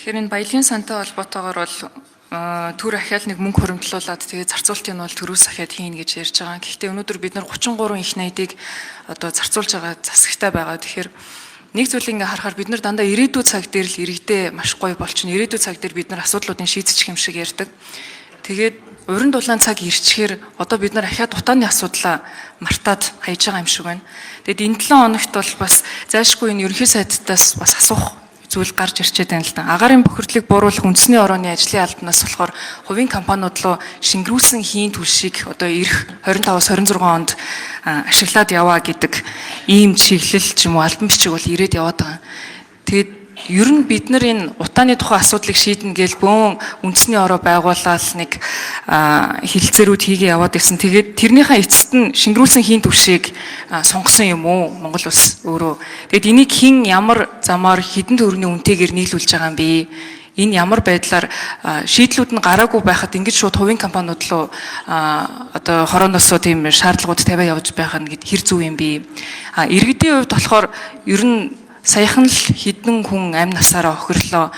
Тэгэхээр энэ баялагын сантай холбоотойгоор бол төр ахиал нэг мөнгө хөрөмтлуулад тэгээд зарцуултыг нь бол төрөөс ахиад хийн гэж ярьж байгаа. Гэхдээ өнөөдөр бид нар 33 их найдыг одоо зарцуулж байгаа засагтай байгаа. Тэгэхээр нэг зүйлийг ингээ харахаар бид нар дандаа ирээдүйн цаг дээр л иргэдээ маш гоё болчихно. Ирээдүйн цаг дээр бид нар асуудлуудыг шийдчих юм шиг ярьдаг. Тэгээд уран дулаан цаг ирчихээр одоо бид нар ахиад утааны асуудлаа мартаад хайж байгаа юм шиг байна. Тэгэд энэ 7 хоногт бол бас зайлшгүй энэ ерөнхий сайдтаас бас асуух зүйл гарч ирчээд байна л да. Агаарын бохирдлыг бууруулах үндэсний орооны ажлын албанаас болохоор хувийн компаниуд руу шингэрүүлсэн хийн түлшийг одоо ирэх 25-аас 26 онд ашиглаад яваа гэдэг ийм чиглэл ч юм уу албан бичиг бол ирээд яваад байгаа. Тэгээд ер нь бид нар энэ утааны тухай асуудлыг шийднэ гэж бөөн үндэсний ороо байгуулаад нэг хилцээрүүд хийгээ яваад ирсэн. Тэгээд тэрнийхээ эцэст нь шингэрүүлсэн хийн түвшийг сонгосон юм уу Монгол улс өөрөө. Тэгэд энийг хэн ямар замаар хэдэн төгрөгийн үнэтэйгээр нийлүүлж байгаа юм бэ? Энэ ямар байдлаар шийдлүүд нь гараагүй байхад ингэж шууд хувийн компаниуд руу одоо хорооноосоо тийм шаардлагууд тавиа явж байх нь хэр зүв юм бэ? Иргэдийн хувьд болохоор ер нь саяхан л хэдэн хүн амь насаараа охирлоо,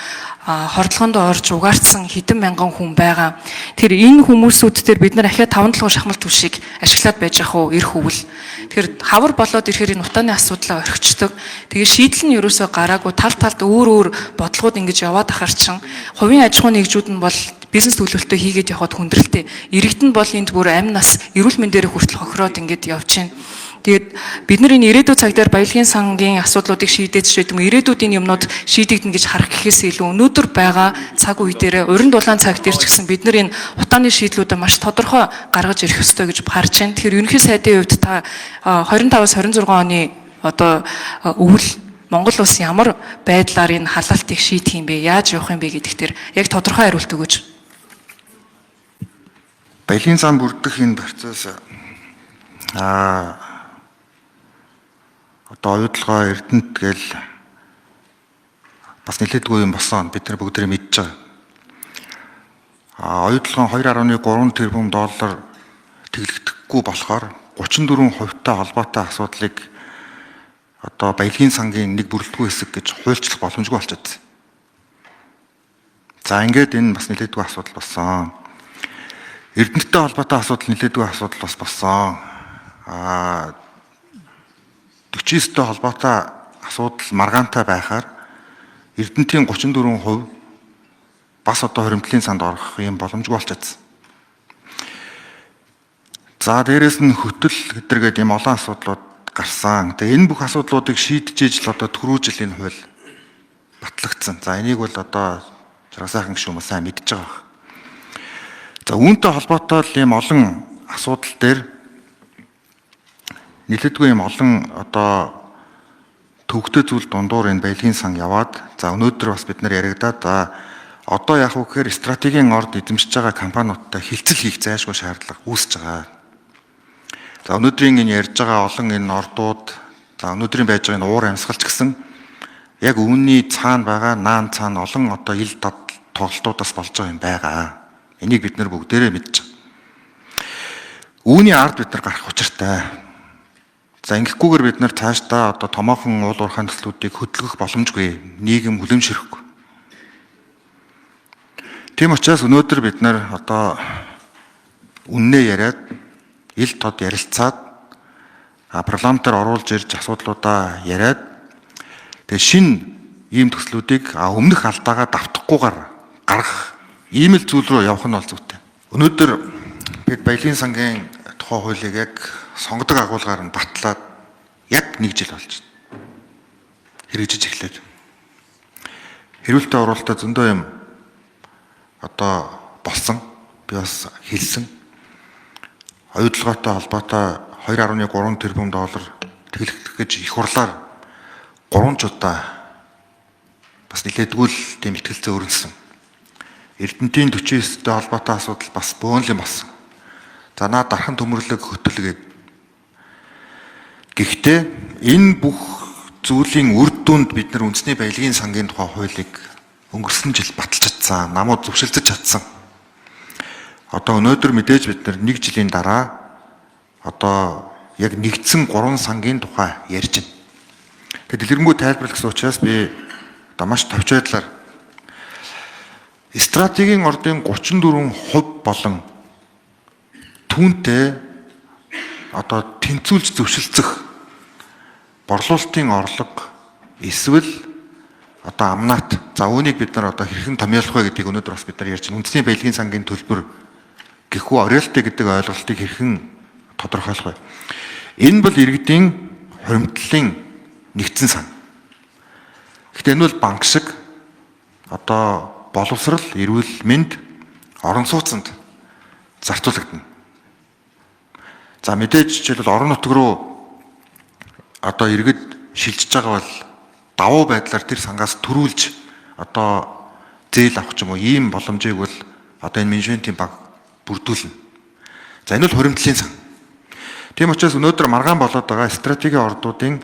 хордлогонд орж угаартсан хэдэн мянган хүн байгаа. Тэр энэ хүмүүсүүд дээр бид нар ахиад 5-7 шахмал түвшийг ашиглаад байж ах уу эрх өвөл. Тэгэхээр хавар болоод ирэхээр энэ утааны асуудлаа орхичдаг. Тэгээ шийдэл нь ерөөсөө гараагүй тал талд өөр бодлогууд ингэж яваад ахаар чин хувийн аж ахуйн нэгжүүд нь бол бизнес төлөвлөлтөө хийгээд явахад хүндрэлтэй. Иргэд нь бол энд бүр амь нас эрүүл мэндээр хүртэл хохироод ингэж явж байна. Тэгээд бид нар энэ ирээдүйн цаг дээр баялагын сангийн асуудлуудыг шийдэж ч юм уу ирээдүйдийн юмнууд шийдэгдэнэ гэж харах гэхээс илүү өнөөдөр байгаа цаг үе дээр уран дулаан цаг дээр ч гэсэн бид нар энэ утааны шийдлүүдээ маш тодорхой гаргаж ирэх ёстой гэж харж байна. Тэгэхээр ерөнхий сайдын хувьд та 25-аас 26 оны одоо өвөл Монгол улс ямар байдлаар энэ халаалтыг шийдэх юм бэ? Яаж явах юм бэ гэдэгт яг тодорхой хариулт өгөөч. Баялагын сан бүрдэх энэ процесс одоо оюутлогоо Эрдэнэт гээл бас нэлээдгүй юм болсон бид нар бүгдээ мэдж байгаа. Оюутлогын 2.3 тэрбум доллар тэглэгдэхгүй болохоор 34% холбоотой асуудлыг одоо баялагын сангийн нэг бүрэлдэхүүн хэсэг гэж хуульчлах боломжгүй болчиход. За ингээд энэ бас нэлээдгүй асуудал болсон. Эрдэнэттэй холбоотой асуудал нэлээдгүй асуудал бас болсон. 49-тэй холбоотой асуудал маргаантай байхаар Эрдэнэтийн 34% бас одоо хоригдлын санд орох юм боломжгүй болчихсон. За дээрэс нь хөтөл гэдэргээд юм олон асуудлууд гарсан. Тэгээ энэ бүх асуудлуудыг шийдэж ижил одоо түрүү жилийн хууль батлагдсан. За энийг бол одоо жаргасайхан гүшүүн сайн мэдж байгаа. За үүнтэй холбоотой ийм олон асуудал дээр нэлээдгүй юм олон одоо төвөгтэй зүйл дундуур энэ баялагын сан яваад за өнөөдөр бас бид нар яригадаад за одоо яг уу гэхээр стратегийн орд эзэмшиж байгаа компаниудтай хилцэл хийх зайлшгүй шаардлага үүсэж байгаа. За өнөөдрийн энэ ярьж байгаа олон энэ ордууд за өнөөдрийн байж байгаа энэ уур амьсгалч гэсэн яг үүний цаана байгаа наан цаана олон одоо ил тоглолтуудаас болж байгаа юм байгаа. Энийг бид нар бүгдээрээ мэдж байгаа. Үүний ард бид нар гарах учиртай. За ингэхгүйгээр бид нар цаашдаа одоо томоохон уул уурхай төслүүдийг хөдөлгөх боломжгүй, нийгэм хүлэмжшэрхгүй. Тийм учраас өнөөдөр бид нар одоо үннээ яриад ил тод ярилцаад парламентаар оруулж ирж асуудлуудаа яриад тэгээ шинэ ийм төслүүдийг өмнөх алдаагаа давтахгүйгээр гаргах ийм л зүйл рүү явах нь бол зүйтэй. Өнөөдөр бид баялагын сангийн тухай хуулийг яг сонгодог агуулгаар нь батлаад яг 1 жил болж байна. Хэрэгжиж эхлэв. Хэрүүлтэй оруулалтаа зөндөө юм одоо болсон. Би бас хэлсэн. Оюутлогоотой холбоотой 2.3 тэрбум доллар тэглэх гэж их хурлаар 3 удаа бас нэлээдгүй л тийм ихтгэлцээ өрнөсөн. Эрдэнэтийн 49-тэй холбоотой асуудал бас бөөнл юм болсон. За наа дархан төмөрлөг хөтөлгээд. Гэхдээ энэ бүх зүйлийн үр дүнд бид нар үндэсний баялагын сангийн тухай хуулийг өнгөрсөн жил баталж чадсан, намууд зөвшөлдөж чадсан. Одоо өнөөдөр мэдээж бид нар 1 жилийн дараа одоо яг нэгдсэн 3 сангийн тухай ярьж байна. Тэгээд дэлгэрэнгүй тайлбарлах гэсэн учраас би одоо маш товч байдлаар стратегийн ордын 34% болон түүнтэй одоо тэнцүүлж зөвшөлдсөх борлуулалтын орлого эсвэл одоо амнат за үүнийг бид нар одоо хэрхэн томьёолох вэ гэдгийг өнөөдөр бас бид нар ярьж байна. Үндэсний баялагын сангийн төлбөр гэхүү оройролтой гэдэг ойлголтыг хэрхэн тодорхойлох вэ? Энэ бол иргэдийн хуримтлалын нэгдсэн сан. Гэхдээ энэ бол банк шиг одоо боловсрал, эрүүл мэнд, орон сууцнд зарцуулагдана. За мэдээж жишээлбэл орон нутг руу одоо иргэд шилжиж байгаа бол давуу байдлаар тэр сангаас төрүүлж одоо зээл авах ч юм уу ийм боломжийг бол одоо энэ менежментийн банк бүрдүүлнэ. За энэ бол хуримтлалын сан. Тийм учраас өнөөдөр маргаан болоод байгаа стратегийн ордуудын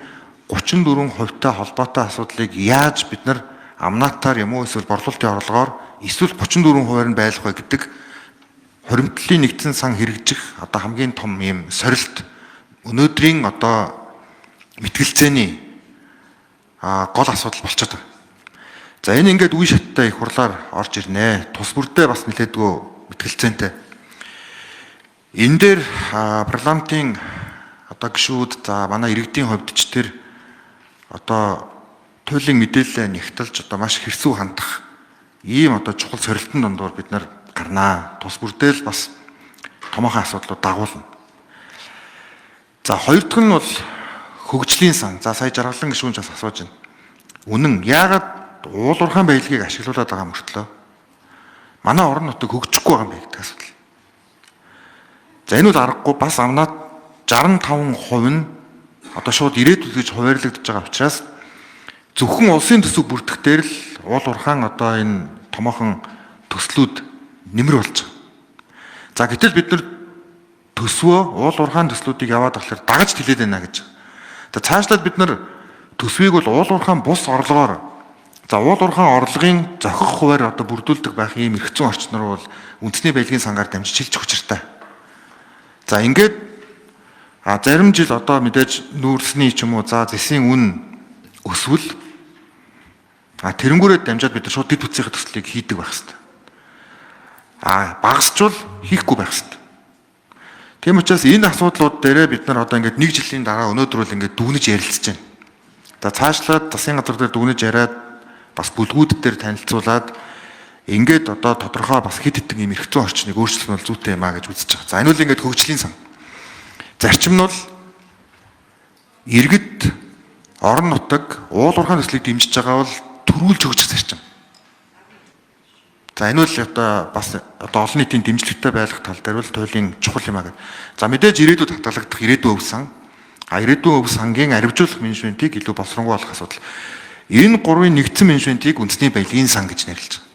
34%-тай холбоотой асуудлыг яаж бид нар амнаатаар юм уу эсвэл борлуулалтын орлогоор эсвэл 34%-аар нь байлгах вэ гэдэг хуримтлалын нэгдсэн сан хэрэгжих одоо хамгийн том юм сорилт өнөөдрийн одоо мэтгэлцээний гол асуудал болчиход байна. За энэ ингээд үе шаттай их хурлаар орж ирнэ. Тус бүрдээ бас нэлээдгүй мэтгэлцээнтэй. Энэ дээр парламентын одоо гишүүд за манай иргэдийн хувьд ч тэр одоо туйлын мэдээлэл нэгтэлж одоо маш хэрцүү хандах ийм одоо чухал сорилтын дундуур бид нар гарнаа. Тус бүрдээ л бас томоохон асуудлууд дагуулна. За хоёр дахь нь бол хөгжлийн сан. За сая жаргалан гишүүн ч бас асууж байна. Үнэн яагаад уул уурхайн баялагийг ашиглуулад байгаа мөртлөө манай орон нутаг хөгжихгүй байгаа юм бэ гэдэг асуудал. За энэ бол аргагүй бас амнаад 65% нь одоо шууд ирээдүйд гэж хуваарлагдаж байгаа учраас зөвхөн улсын төсөв бүртгэхээр л уул уурхайн одоо энэ томоохон төслүүд нэмэр болж байгаа. За гэтэл бид нар төсвөө уул уурхайн төслүүдийг яваад болохоор дагаж тэлээд байна гэж. За цаашлаад бид нар төсвийг бол уул уурхайн бус орлогоор за уул уурхайн орлогын зохих хуваар одоо бүрдүүлдэг байх ийм эрх зүйн орчин руу бол үндэсний баялагын сангаар дамжиж шилжих учиртай. За ингээд зарим жил одоо мэдээж нүүрсний ч юм уу за зэсийн үн өсвөл тэрнгүүрээ дамжаад бид нар шууд дэд бүтцийн төслийг хийдэг байх хэрэгтэй. Багасчвал хийхгүй байх хэрэгтэй. Тийм учраас энэ асуудлууд дээрээ бид нар одоо ингээд нэг жилийн дараа өнөөдөр бол ингээд дүгнэж ярилцж байна. За цаашлаад засгийн газар дээр дүгнэж яриад бас бүлгүүд дээр танилцуулаад ингээд одоо тодорхой бас хэд хэдэн юм эрх зүйн орчныг өөрчлөх нь бол зүйтэй юм а гэж үзэж байгаа. За энэ бол ингээд хөгжлийн сан. Зарчим нь бол иргэд орон нутаг уул уурхайн төслийг дэмжиж байгаа бол төрүүлж хөгжих зарчим. За энэ бол одоо бас одоо олон нийтийн дэмжлэгтэй байх тал дээр бол туйлын чухал юм аа. За мэдээж ирээдүйд хадгалагдах ирээдүйн өв сан. Ирээдүйн өв сангийн арвижуулах менежментийг илүү боловсронгуй болох асуудал. Энэ гурвын нэгдсэн менежментийг үндэсний баялагын сан гэж нэрлэж байгаа.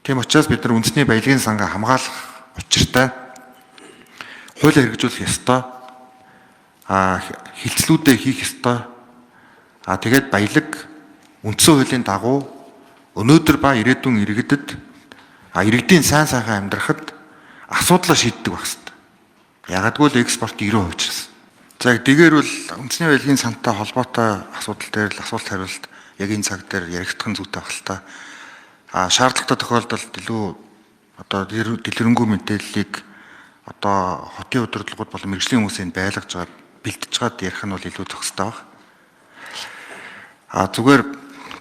Тийм учраас бид нар үндэсний баялагын сангаа хамгаалах учиртай хуулиар хэрэгжүүлэх ёстой. Хилцлүүдээ хийх ёстой. Тэгээд баялаг үндсэн хуулийн дагуу өнөөдөр ба ирээдүйн иргэдэд иргэдийн сайн сайхан амьдрахад асуудлаа шийддэг байх хэрэгтэй. Ягагтгүй л экспорт 90% учраас. За тэгээд бол үндэсний баялагын сантай холбоотой асуудал дээр л асуулт хариулт яг энэ цаг дээр яригдах нь зүйтэй байх л та. Шаардлагатай тохиолдолд илүү одоо дэлгэрэнгүй мэдээллийг одоо хотын удирдлагууд болон мэргэжлийн хүмүүсийн байлгаж байгаа бэлтэж гад ярих нь бол илүү зохистой баг. Зүгээр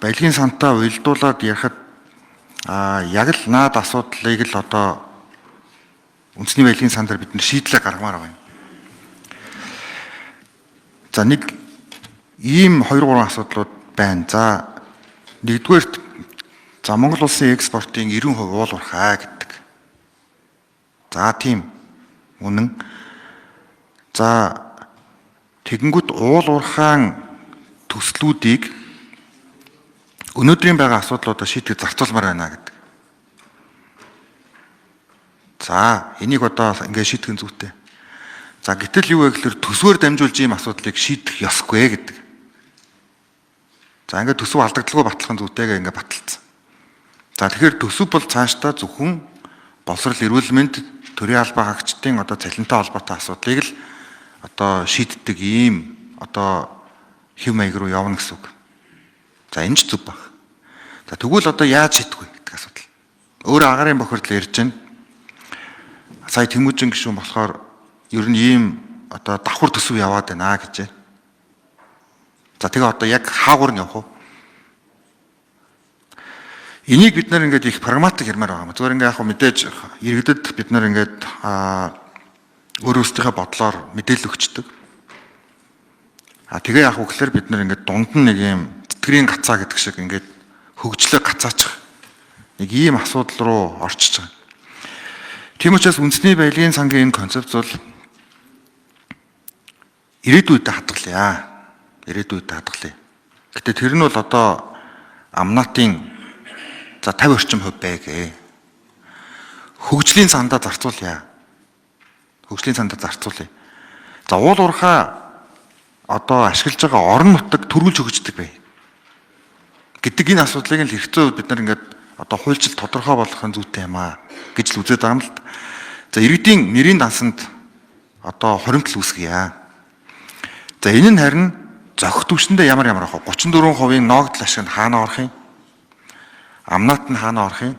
баялагын сантай уялдуулаад ярихад яг л наад асуудлыг л одоо үндэсний баялагын сан дээр бид нэр шийдлээ гаргамаар байгаа юм. За нэг ийм 2-3 асуудлууд байна. За нэгдүгээрт за Монгол улсын экспортын 90% уул уурхай гэдэг. За тийм үнэн. За тэгэнгүүт уул уурхайн төслүүдийг өнөөдрийн байгаа асуудлуудаа шийдэж зарцуулмаар байна гэдэг. За энийг одоо ингээд шийдэх нь зүйтэй. За гэтэл юу вэ гэхээр төсвөөр дамжуулж ийм асуудлыг шийдэх ёсгүй гэдэг. За ингээд төсөв алдагдaltaгүй батлах нь зүйтэйгээ ингээд баталсан. За тэгэхээр төсөв бол цаашдаа зөвхөн боловсрол эрүүл мэнд төрийн албаа хаагчдын одоо цалинтай холбоотой асуудлыг л одоо шийддэг ийм одоо хэв маяг руу явна гэсэн үг. За энэ ч зүг баг. За тэгвэл одоо яаж шийдэх вэ гэдэг асуудал. Өөр агарын бохирдол ярьж байна. Сая Тэмүүжин гишүүн болохоор ер нь ийм одоо давхар төсөв яваад байна гэж. За тэгээ одоо яг хаагур нь явах уу? Энийг бид нар ингээд их прагматик ярмаар байгаа юм. Зүгээр ингээд яг мэдээж иргэдэд бид нар ингээд өөрөөсдийнхөө бодлоор мэдээлэл өгчдөг. Тэгээ яг үгээр бид нар ингээд дунд нь нэг юм тэтгэрийн гацаа гэдэг шиг ингээд хөгжлөө гацаачих нэг ийм асуудал руу орчиж байгаа. Тийм учраас үндэсний баялагын сангийн энэ концепц бол ирээдүйдээ хадгалъя. Ирээдүйдээ хадгалъя. Гэтэ тэр нь бол одоо амнаатын за 50 орчим хувь байгээ. Хөгжлийн сандаа зарцуулъя. Хөгжлийн сандаа зарцуулъя. За уул уурхай одоо ашиглаж байгаа орон нутаг төрүүлж хөгждөг бай гэдэг энэ асуудлыг л хэрэгцээ үед бид нар ингээд одоо хуульчил тодорхой болгохын зүйтэй юм аа гэж л үзээд байгаа юм л да. За иргэдийн нэрийн дансанд одоо хоримтол үүсгье. За энэ нь харин зохих түвшиндээ ямар авах вэ? 34% ноогдол ашиг нь хаана орох юм? Амнаат нь хаана орох юм?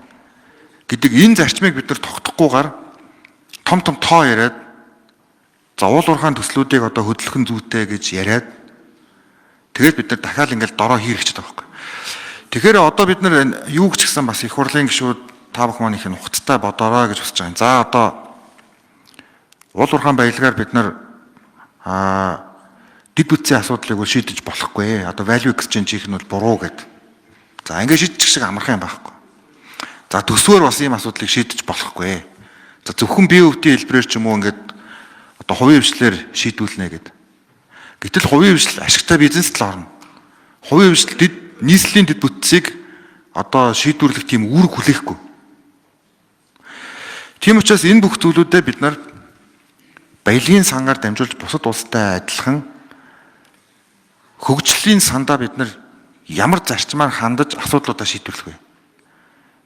Гэдэг энэ зарчмыг бид нар тогтохгүйгээр том тоо яриад за уул уурхайн төслүүдийг одоо хөдөлгөх нь зүйтэй гэж яриад тэгээд бид нар дахиад ингээд дороо хийрэгчээд байгаа байхгүй. Тэгэхээр одоо бид нар юу ч гэсэн бас их хурлын гишүүд та бүхэн маань их нухацтай бодорой гэж хүсэж байгаа. За одоо уул уурхайн баялагаар бид нар дэд бүтцийн асуудлыг бол шийдэж болохгүй. Одоо value exchange хийх нь бол буруу гэдэг. За ингээд шийдчих шиг амархан юм байхгүй. За төсвөр бас ийм асуудлыг шийдэж болохгүй. За зөвхөн бие өвтийн хэлбэрээр ч юм уу ингээд одоо хувийн хвшлэр шийдүүлнэ гэдэг. Гэтэл хувийн хвшил ашигтай бизнест л орно. Хувийн хвшил нийслэлийн дэд бүтцийг одоо шийдвэрлэх тийм үүрэг хүлээхгүй. Тийм учраас энэ бүх зүйлүүдэд бид нар баялагын сангаар дамжуулж бусад улстай адилхан хөгжлийн сандаа бид нар ямар зарчмаар хандаж асуудлуудаа шийдвэрлэх вэ?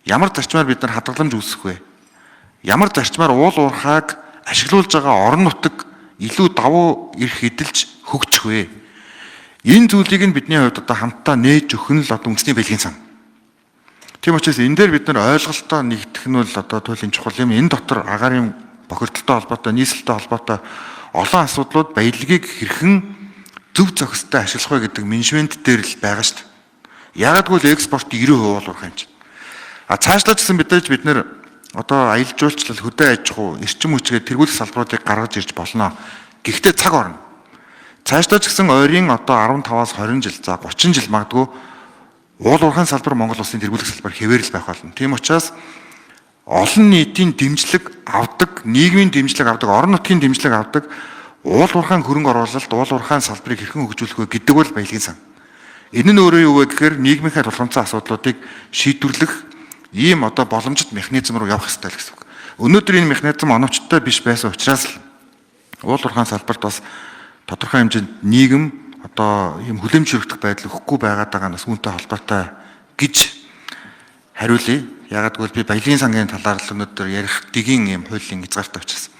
Ямар зарчмаар бид нар хадгаламж үүсгэх вэ? Ямар зарчмаар уул уурхайг ашиглуулж байгаа орон нутаг илүү давуу эрх эдэлж хөгжих вэ? Энэ зүйлийг нь бидний хувьд одоо хамтдаа нээж өгөх нь л одоо үндэсний баялагын сан. Тийм учраас энэ дээр бид нар ойлголтоо нэгдэх нь бол одоо туйлын чухал юм. Энэ дотор агаарын бохирдолтой холбоотой, нийслэлтэй холбоотой олон асуудлууд баялагийг хэрхэн зөв зохистой ашиглах вэ гэдэг менежмент дээр л байгаа шүү дээ. Яагад гэвэл экспорт 90% уурах юм чинь. Цаашлаа ч гэсэн бид нар одоо аялал жуулчлал, хөдөө аж ахуй, эрчим хүчгээ тэргүүлэх салбаруудыг гаргаж ирж болно. Гэхдээ цаг орно. Цаашдаа ч гэсэн ойрын одоо 15-аас 20 жил, за 30 жил магадгүй уул уурхайн салбар Монгол улсын тэргүүлэх салбар хэвээр л байх болно. Тийм учраас олон нийтийн дэмжлэг авдаг, нийгмийн дэмжлэг авдаг, орон нутгийн дэмжлэг авдаг уул уурхайн хөрөнгө оруулалт, уул уурхайн салбарыг хэрхэн хөгжүүлэх вэ гэдэг бол баялагын сан. Энэ нь өөрөө юу вэ гэхээр нийгмийнхээ тулгамдсан асуудлуудыг шийдвэрлэх ийм одоо боломжит механизм руу явах хэрэгтэй л гэсэн үг. Өнөөдөр энэ механизм оновчтой биш байсан учраас л уул уурхайн салбарт бас тодорхой хэмжээнд нийгэм одоо ийм хүлэмж өргөх байдал өгөхгүй байгаад байгаа нас үүнтэй холбоотой гэж хариулъя. Ягаад гэвэл би баялагын сангийн талаар л өнөөдөр ярих дигийн ийм хуулийн хязгаартай учраас.